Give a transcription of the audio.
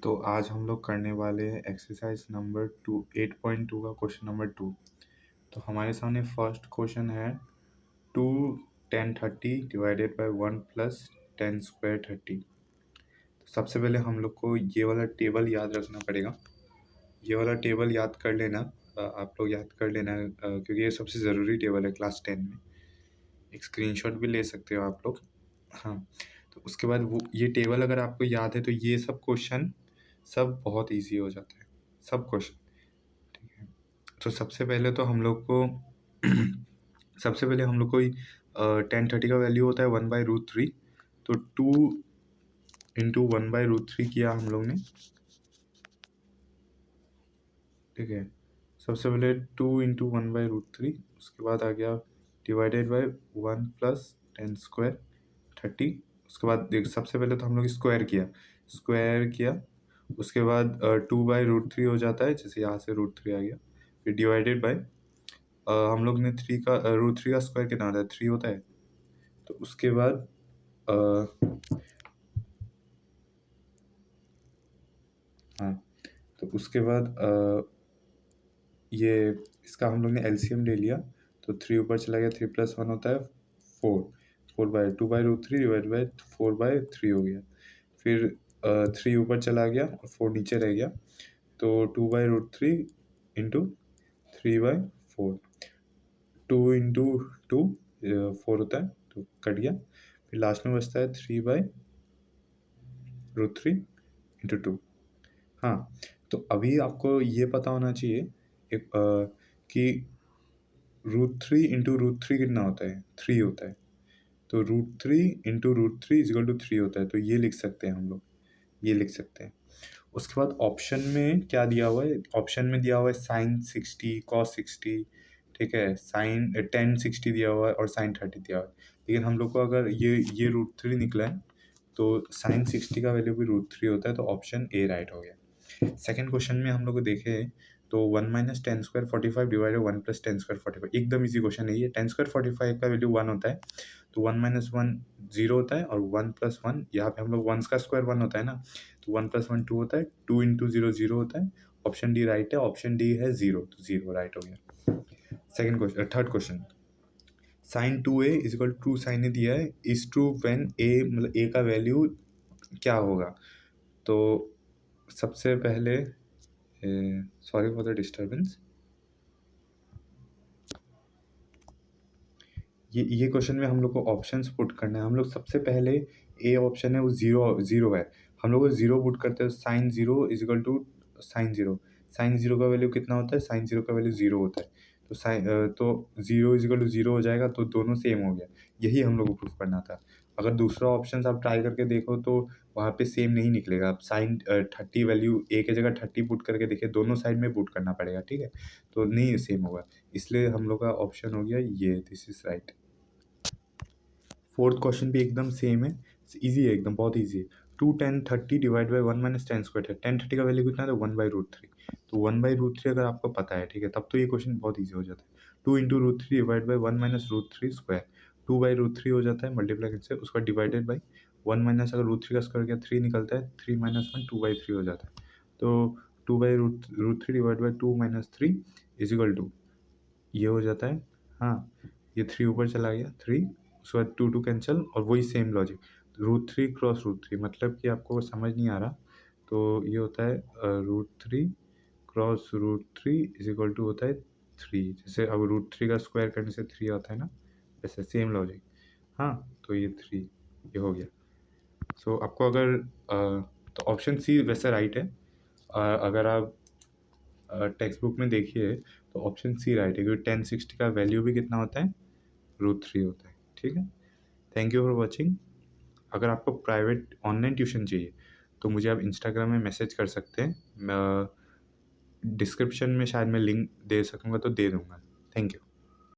तो आज हम लोग करने वाले हैं एक्सरसाइज नंबर 8.2 का क्वेश्चन नंबर 2। तो हमारे सामने फर्स्ट क्वेश्चन है 2 10 30 डिवाइडेड बाय 1 प्लस 10 स्क्वायर 30। तो सबसे पहले हम लोग को ये वाला टेबल याद रखना पड़ेगा। ये वाला टेबल याद कर लेना, आप लोग याद कर लेना, क्योंकि ये सबसे ज़रूरी टेबल है क्लास 10 में। एक स्क्रीनशॉट भी ले सकते हो आप लोग। हाँ, तो उसके बाद वो ये टेबल अगर आपको याद है तो ये सब क्वेश्चन सब बहुत इजी हो जाता है, सब क्वेश्चन। ठीक है, तो सबसे पहले हम लोग को 10 30 का वैल्यू होता है 1/√3। तो 2 इंटू 1/√3 किया हम लोग ने। ठीक है, सबसे पहले 2 इंटू 1/√3, उसके बाद आ गया डिवाइडेड बाय 1 प्लस 10 स्क्वायर 30। उसके बाद देख, सबसे पहले तो हम लोग स्क्वायर किया, उसके बाद 2/√3 हो जाता है, जैसे यहाँ से √3 आ गया। फिर डिवाइडेड बाय हम लोग ने √3 का स्क्वायर कितना होता है, 3 होता है। तो उसके बाद हाँ, तो उसके बाद ये इसका हम लोग ने एलसीएम ले लिया, तो 3 ऊपर चला गया, 3 + 1 होता है 4, 2/√3 डिवाइड बाय 4/3 हो गया। फिर 3 ऊपर चला गया और 4 नीचे रह गया, तो 2/√3 इंटू 3/4, 2 इंटू 2 4 होता है, तो कट गया। फिर लास्ट में बचता है 3/√3 इंटू 2। हाँ, तो अभी आपको ये पता होना चाहिए कि √3 इंटू √3 कितना होता है, 3 होता है। तो √3 इंटू √3 इज इक्वल टू 3 होता है, तो ये लिख सकते हैं हम लोग, ये लिख सकते हैं। उसके बाद ऑप्शन में क्या दिया हुआ है, ऑप्शन में दिया हुआ है sin 60 cos 60। ठीक है, sin 10 60 दिया हुआ है और sin 30 दिया हुआ है। लेकिन हम लोग को अगर ये √3 निकला है, तो sin 60 का वैल्यू भी √3 होता है, तो ऑप्शन ए राइट हो गया। सेकंड क्वेश्चन में हम लोग को देखे तो 1 - 10 स्क्वायर 45 डिवाइडेड 1 + 10 स्क्वायर 45, एकदम इजी क्वेश्चन है ये। 10 स्क्वायर 45 का वैल्यू 1 होता है, तो 1 - 1 0 होता है, और 1 + 1 यहाँ पे हम लोग 1 का स्क्वायर 1 होता है ना, तो 1 + 1 2 होता है, 2 इंटू 0 0 होता है। ऑप्शन डी राइट है, ऑप्शन डी है 0, तो 0 राइट हो गया। Third question, sin 2a is equal to sine A दिया है, इज ट्रू व्हेन a मतलब a का वैल्यू क्या होगा। तो सबसे पहले सॉरी फॉर द डिस्टर्बेंस, ये क्वेश्चन में हम लोग को ऑप्शंस पुट करना है। हम लोग सबसे पहले ए ऑप्शन है वो जीरो है, हम लोग 0 पुट करते हैं। sin 0 is equal to sin 0, sin 0 का वैल्यू कितना होता है, sin 0 का वैल्यू 0 होता है। तो तो 0 इज इक्वल टू 0 हो जाएगा, तो दोनों सेम हो गया। यही हम लोग को प्रूफ करना था। अगर दूसरा ऑप्शन आप ट्राई करके देखो तो वहाँ पे सेम नहीं निकलेगा। आप sin 30 वैल्यू ए की जगह 30 पुट करके देखिए, दोनों साइड में पुट करना पड़ेगा। ठीक है, तो नहीं सेम होगा, इसलिए हम लोग का ऑप्शन हो गया ये, this is right. Fourth question भी एकदम सेम है, इजी है, एकदम बहुत इजी है। 2 10 30 डिवाइड बाय 1 - 10 स्क्वायर है। 10 30 का वैल्यू कितना है, 1/√3। तो 1/√3 अगर आपको पता है, ठीक है, तब तो ये क्वेश्चन बहुत इजी हो जाता है। 2 इंटू √3 डिवाइड बाय 1 - √3 स्क्वायर, 2/√3 हो जाता है, मल्टीप्लाई से उसका डिवाइडेड बाई 1 माइनस, अगर √3 का स्क्वायर किया 3 निकलता है, 3 - 1 2/3 हो जाता है। तो 2/√3 divide by 2 - 3 is equal to ये हो जाता है। हाँ, ये 3 ऊपर चला गया, 3, उसके बाद 2 कैंसिल, और वही सेम लॉजिक, √3 क्रॉस √3, मतलब कि आपको समझ नहीं आ रहा तो ये होता है √3 क्रॉस √3 इज इक्वल टू होता है 3। जैसे अब √3 का स्क्वायर करने से 3 आता है ना, वैसे सेम लॉजिक। हाँ, तो ये 3 ये हो गया। सो आपको अगर तो ऑप्शन सी वैसे राइट है। अगर आप टेक्स्ट बुक में देखिए तो ऑप्शन सी राइट है, क्योंकि 10 60 का वैल्यू भी कितना होता है, √3 होता है। ठीक है, थैंक यू फॉर वॉचिंग। अगर आपको प्राइवेट ऑनलाइन ट्यूशन चाहिए तो मुझे आप इंस्टाग्राम में मैसेज कर सकते हैं, डिस्क्रिप्शन में शायद मैं लिंक दे सकूँगा तो दे दूँगा। Thank you.